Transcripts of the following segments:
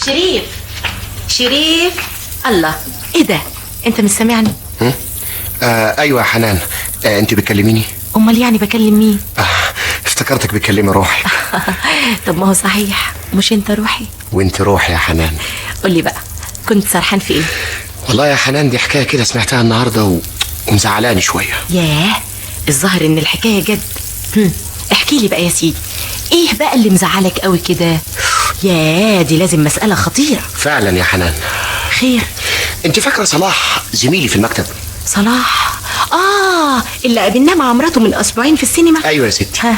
شريف شريف، الله، ايه ده؟ انت مش سامعني؟ ايوه يا حنان. انت بتكلميني؟ امال يعني بكلم مين؟ افتكرتك بتكلمي روحي. طب ما هو صحيح، مش انت روحي؟ وانت روحي يا حنان. قولي بقى، كنت سرحان في ايه؟ والله يا حنان دي حكايه كده سمعتها النهارده ومزعلاني شويه. ياه، الظاهر ان الحكايه جد. احكي لي بقى يا سيدي، ايه بقى اللي مزعلك قوي كده؟ ياه، دي لازم مسألة خطيرة. فعلا يا حنان. خير؟ انت فاكره صلاح زميلي في المكتب؟ صلاح؟ اللي قابلناه مع مراته من اسبوعين في السينما. ايوه يا ستي. ها.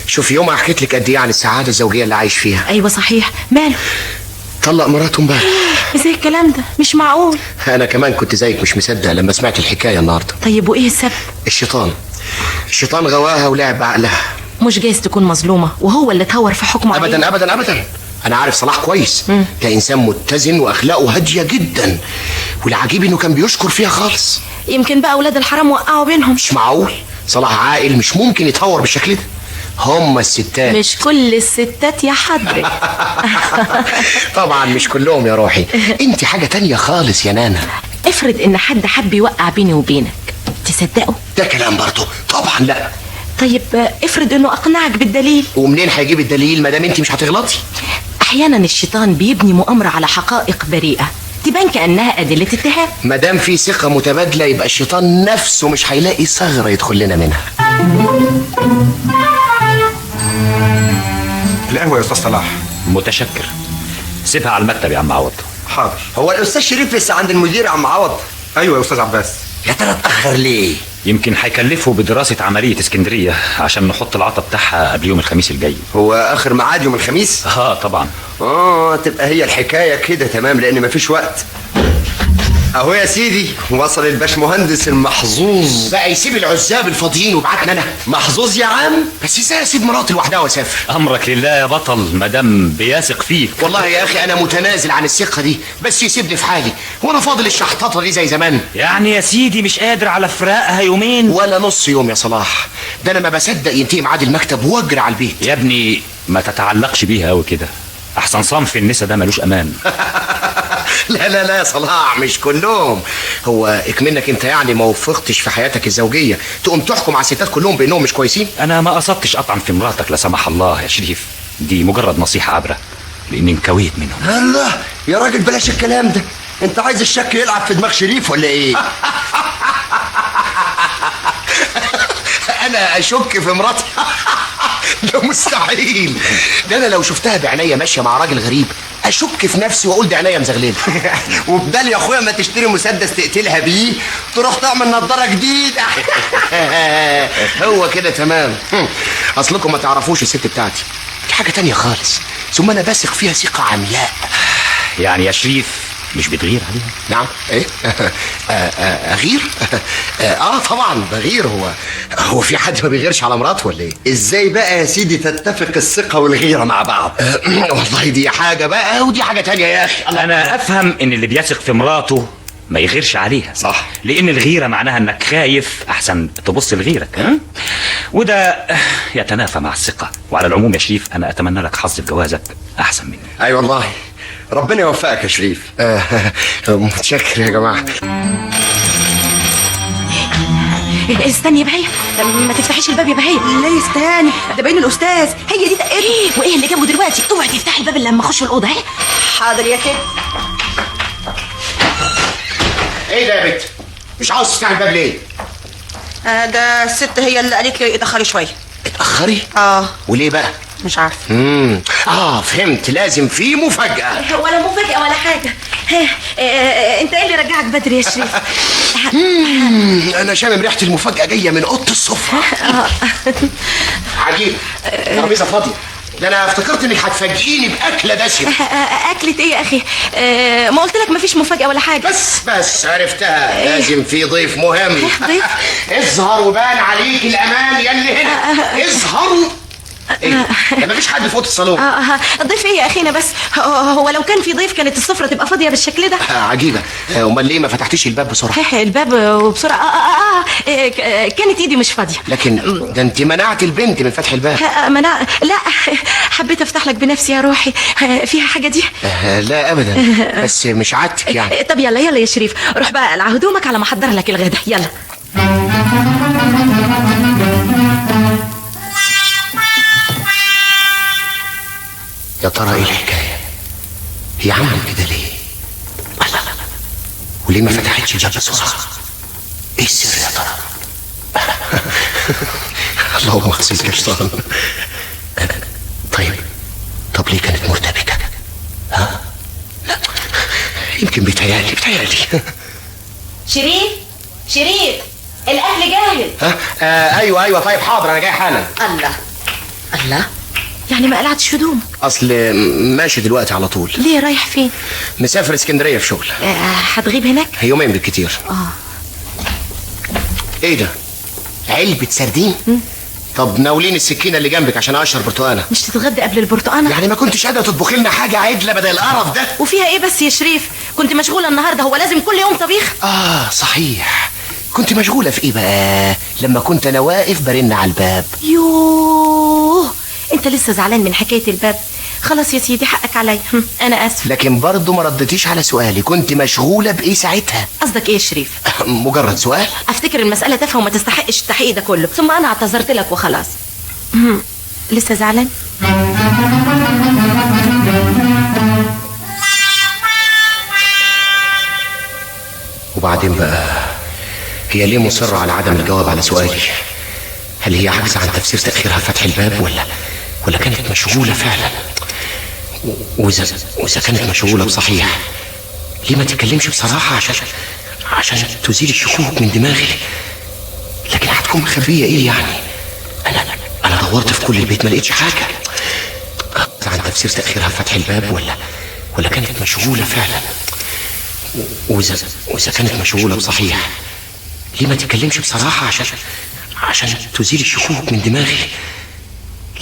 شوف يوم حكيت لك قد ايه عن السعاده الزوجيه اللي عايش فيها. ايوه صحيح، ماله؟ طلق مراته امبارح. ازاي الكلام ده؟ مش معقول. انا كمان كنت زيك مش مصدق لما سمعت الحكايه النهارده. طيب وايه السبب؟ الشيطان غواها ولعب بعقلها. مش جايز تكون مظلومه وهو اللي تهور في حكمه عليها؟ ابدا ابدا ابدا، انا عارف صلاح كويس. ده انسان متزن واخلاقه هاديه جدا، والعجيب انه كان بيشكر فيها خالص. يمكن بقى اولاد الحرام وقعوا بينهم. مش معقول، صلاح عاقل مش ممكن يتهور بالشكل ده. هم الستات. مش كل الستات يا حضرتك. طبعا مش كلهم يا روحي. انت حاجه تانية خالص يا نانا. افرض ان حد حب يوقع بيني وبينك، تصدقه؟ ده كلام برضه؟ طبعا لا. طيب افرض انه اقنعك بالدليل. ومنين هيجيب الدليل ما دام انت مش هتغلطي؟ احيانا الشيطان بيبني مؤامره على حقائق بريئه تبان كانها ادله اتهام. ما دام في ثقه متبادله يبقى الشيطان نفسه مش هيلاقي ثغره يدخل لنا منها. القهوة يا أستاذ صلاح. متشكر. سيبها على المكتب يا عم عوض. حاضر. هو الأستاذ شريف لسه عند المدير يا عم عوض؟ أيوة يا أستاذ عباس. يا ترى اتأخر ليه؟ يمكن هيكلفه بدراسة عملية اسكندرية عشان نحط العطا بتاعها قبل يوم الخميس الجاي. هو آخر ميعاد يوم الخميس؟ طبعا. تبقى هي الحكاية كده تمام لأن مفيش وقت. أهو يا سيدي وصل الباشمهندس المحظوظ. بقى يسيب العزاب الفاضيين وبعتنا انا محظوظ يا عم. بس ازاي اسيب مراتي لوحدها واسافر؟ امرك لله يا بطل، مادام بيثق فيك. والله يا اخي انا متنازل عن الثقه دي، بس يسيبني في حالي. وانا فاضل الشحططه دي زي زمان؟ يعني يا سيدي مش قادر على فراقها يومين ولا نص يوم يا صلاح. ده انا ما بصدق ينتهي ميعاد المكتب واجري على البيت. يا ابني ما تتعلقش بيها قوي كده، احسن صنف النسا ده ملوش امان. لا لا لا يا صلاح، مش كلهم. هو اكمنك انت يعني ما وفقتش في حياتك الزوجيه تقوم تحكم على الستات كلهم بانهم مش كويسين؟ انا ما قصدتش اطعن في مراتك لا سمح الله يا شريف، دي مجرد نصيحه عبره لاني انكويت منهم. الله يا راجل بلاش الكلام ده، انت عايز الشك يلعب في دماغ شريف ولا ايه؟ انا اشك في مراتي؟ ده مستحيل. ده انا لو شفتها بعينيا ماشيه مع راجل غريب اشك في نفسي واقول دي عينيا مزغلله. وبدال يا اخويا ما تشتري مسدس تقتلها بيه تروح تعمل نضاره جديد. هو كده تمام. اصلكم ما تعرفوش الست بتاعتي دي حاجه تانية خالص، ثم انا بثق فيها ثقه عمياء. يعني يا شريف مش بتغير عليها؟ نعم. ايه؟ اغير؟ طبعا بغير. هو في حد ما بيغيرش على مراته ولا ايه؟ ازاي بقى يا سيدي تتفق الثقه والغيره مع بعض؟ والله دي حاجه بقى ودي حاجه تانية يا اخي. انا افهم ان اللي بيثق في مراته ما يغيرش عليها، صح؟ لان الغيره معناها انك خايف احسن تبص لغيرك، وده يتنافى مع الثقه. وعلى العموم يا شريف انا اتمنى لك حظ في جوازك احسن مني. اي والله ربنا يوفقك يا شريف. متشكر يا جماعه. استني يا بهية، ما تفتحيش الباب يا بهية. لا استني، ده باين الاستاذ. هي دي دقيقة. وايه اللي جابه دلوقتي؟ اوعي تفتحي الباب الا لما اخش الاوضه. اهي. حاضر يا كده. ايه ده يا بنت؟ مش عاوز تفتحي الباب ليه؟ ده الست هي اللي قالت لي اتأخري شوية. اتاخري؟ وليه بقى؟ مش عارفة. فهمت، لازم في مفاجاه. ولا مفاجاه ولا حاجه. انت ايه اللي رجعك بدري يا شريف؟ انا شامم ريحه المفاجاه جايه من اوضه السفره. عجيب، ترابيزه فاضيه. ده انا افتكرت انك هتفاجئيني باكله دسمه. اكلة ايه يا اخي؟ ما قلت لك مفيش مفاجاه ولا حاجه. بس عرفتها. لازم في ضيف مهم. ضيف؟ اظهر وبان عليك الامان يا اللي هنا. اظهر. ايه ده مفيش حد في اوضه الصالون؟ ضيف ايه يا اخينا بس؟ هو لو كان في ضيف كانت السفره تبقى فاضيه بالشكل ده. عجيبه. امال ليه ما فتحتيش الباب بسرعه؟ الباب وبسرعه. كانت ايدي مش فاضيه. لكن ده انت منعت البنت من فتح الباب. لا، حبيت افتح لك بنفسي يا روحي. فيها حاجه دي؟ لا ابدا، بس مش عادتك يعني. طب يلا يا شريف، روح بقى اقلع هدومك على ما احضر لك الغدا. يلا. يا ترى ايه الحكايه؟ هي عملت كده ليه؟ الله، وليه ما فتحتش الباب بسرعه؟ ايه السر يا ترى؟ اللهم اغسل كشطان. طب ليه كانت مرتبكه؟ ها؟ لا، يمكن بيتهيألي. شريف الاكل جاهز. ايوه طيب حاضر، انا جاي حالا. الله، يعني ما قلعتش هدومك؟ اصل ماشي دلوقتي على طول. ليه رايح فين؟ مسافر اسكندريه في شغل. هتغيب هناك؟ يومين بالكتير. ايه ده؟ علبه سردين؟ طب ناولين السكينه اللي جنبك عشان اقشر برتقانه. مش تتغدى قبل البرتقانه؟ يعني ما كنتش قادره تطبخي لنا حاجه عدله بدل القرف ده؟ وفيها ايه بس يا شريف؟ كنت مشغوله النهارده، هو لازم كل يوم طبيخ؟ صحيح. كنت مشغوله في ايه بقى لما كنت انا واقف برن على الباب؟ يوه، انت لسه زعلان من حكايه الباب؟ خلاص يا سيدي، حقك عليا، انا اسف. لكن برضه ما ردتيش على سؤالي، كنت مشغوله بايه ساعتها؟ قصدك ايه يا شريف؟ مجرد سؤال. افتكر المساله تافهه وما تستحقش التحقيق ده كله، ثم انا اعتذرت لك وخلاص. لسه زعلان؟ وبعدين بقى، هي ليه مصرة على عدم الجواب على سؤالي؟ هل هي عاجزة عن تفسير تأخيرها فتح الباب ولا كانت مشغولة فعلا؟ وإذا كانت مشغولة بصحيح، ليه ما تتكلمش بصراحة عشان تزيل الشكوك من دماغي؟ لكن هتكون مخبية ايه يعني؟ انا دورت في كل البيت ما لقيتش حاجة. عن تفسير تأخيرها فتح الباب ولا كانت مشغولة فعلا؟ وإذا كانت مشغولة بصحيح، ليه ما تتكلمش بصراحة عشان تزيل الشكوك من دماغي؟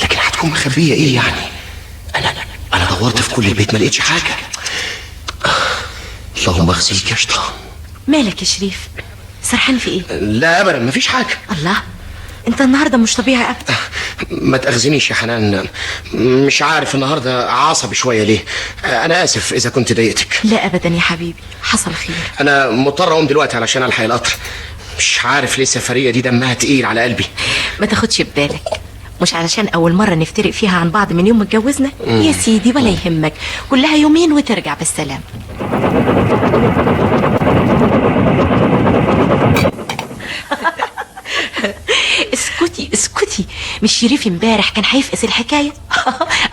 لكن هتكون مخبية ايه يعني؟ انا دورت في كل البيت ما لقيتش حاجة. اللهم اغسلك يا شيطان. مالك يا شريف؟ سرحان في ايه؟ لا ابدا، مفيش حاجة. الله، انت النهارده مش طبيعي ابدا. ما تاخذنيش يا حنان، مش عارف النهارده عصبي شويه ليه. انا اسف اذا كنت ضايقتك. لا ابدا يا حبيبي، حصل خير. انا مضطر اقوم دلوقتي علشان الحق القطر. مش عارف ليه السفريه دي دمها تقيل على قلبي. ما تاخدش ببالك، مش علشان اول مره نفترق فيها عن بعض من يوم ما اتجوزنا يا سيدي، ولا يهمك، كلها يومين وترجع بالسلام. اسكتي، مش شريف امبارح كان هيفقس الحكايه؟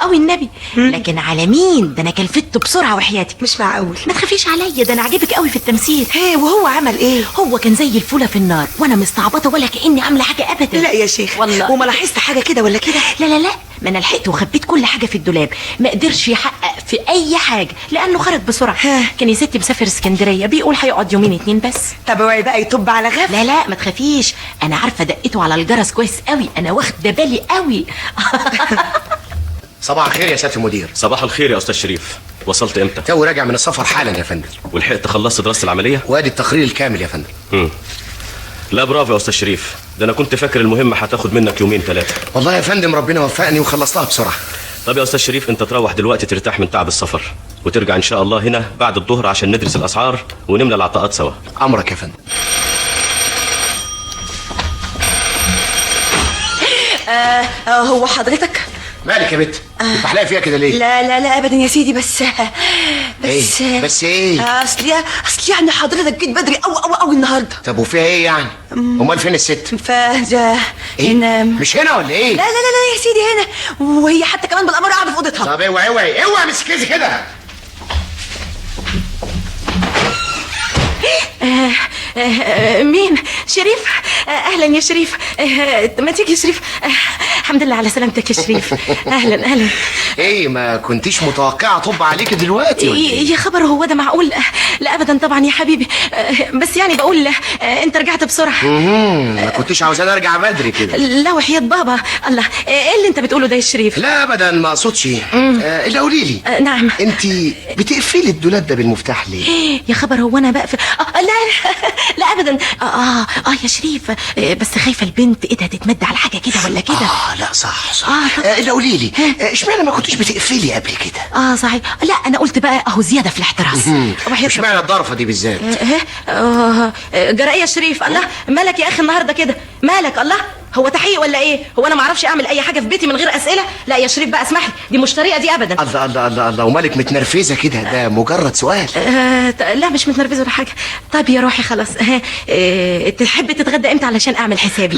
او النبي، لكن على مين؟ ده انا كلفته بسرعه وحياتك. مش معقول. ما تخافيش عليا، ده انا عاجبك قوي في التمثيل. وهو عمل ايه؟ هو كان زي الفوله في النار، وانا مستعبطه ولا كاني عامله حاجه ابدا. لا يا شيخ والله. وما لاحظت حاجه كده ولا كده؟ لا، ما انا لحقت وخبيت كل حاجه في الدولاب. ما قدرش يحقق في اي حاجه لانه خرج بسرعه. كان يا ستي مسافر اسكندريه، بيقول هيقعد يومين 2 بس. طب اوعي بقى يطب على غفل. لا ما تخافيش، انا عارفه دقته على الجرس كويس قوي، انا واخده بالي قوي. صباح الخير يا سياده المدير. صباح الخير يا استاذ شريف، وصلت امتى؟ تو راجع من السفر حالا يا فندم. ولحقت خلصت دراسه العمليه؟ وادي التقرير الكامل يا فندم. لا برافو يا استاذ شريف، ده انا كنت فاكر المهمه هتاخد منك 2-3. والله يا فندم ربنا وفقني وخلصتها بسرعه. طب يا استاذ شريف، انت تروح دلوقتي ترتاح من تعب السفر، وترجع ان شاء الله هنا بعد الظهر عشان ندرس الاسعار ونملى العطاءات سوا. امرك يا فندم. هو حضرتك؟ مالك يا بت؟ بتحلقي فيها كده ليه؟ لا ابدا يا سيدي، بس إيه؟ بس ايه؟ اصل يعني حضرتك جيت بدري قوي النهارده. طب وفيها ايه يعني؟ امال فين الست؟ فده إيه؟ هنا. مش هنا ولا ايه؟ لا يا سيدي هنا، وهي حتى كمان بالامر قاعده في اوضتها. طب اوعي مسكيزي كده. مين؟ شريف؟ اهلا يا شريف. ما تيجي يا شريف. الحمد لله على سلامتك يا شريف. اهلا. ايه ما كنتيش متوقعه طب عليك دلوقتي ولا إيه؟ يا خبر هو ده معقول؟ لا ابدا طبعا يا حبيبي. بس يعني بقول انت رجعت بسرعه. ما كنتيش عاوزاني ارجع بدري كده؟ لا وحياة بابا. الله، ايه اللي انت بتقوله ده يا شريف؟ لا ابدا ما اقصدش. الا قولي لي. نعم. انت بتقفلي الدولاب ده بالمفتاح ليه؟ يا خبر هو انا بقفل؟ لا ابدا. يا شريف، بس خايفه البنت ايه ده تتمد على حاجه كده ولا كده. لا صح. طب. الا قولي لي اشمعنى ما كنتيش بتقفلي قبل كده؟ صحيح. لا انا قلت بقى اهو زياده في الاحتراس. اشمعنى الضرفه دي بالذات؟ جرى ايه يا شريف؟ الله، مالك يا اخي النهارده كده؟ مالك؟ الله، هو تحقيق ولا ايه؟ هو انا ما اعرفش اعمل اي حاجه في بيتي من غير اسئله؟ لا يا شريف بقى اسمح لي، دي مش طريقه دي ابدا. الله ومالك متنرفزه كده؟ ده مجرد سؤال. لا مش متنرفزه ولا حاجه. طيب يا روحي خلاص. تحب تتغدى امتى علشان اعمل حسابي؟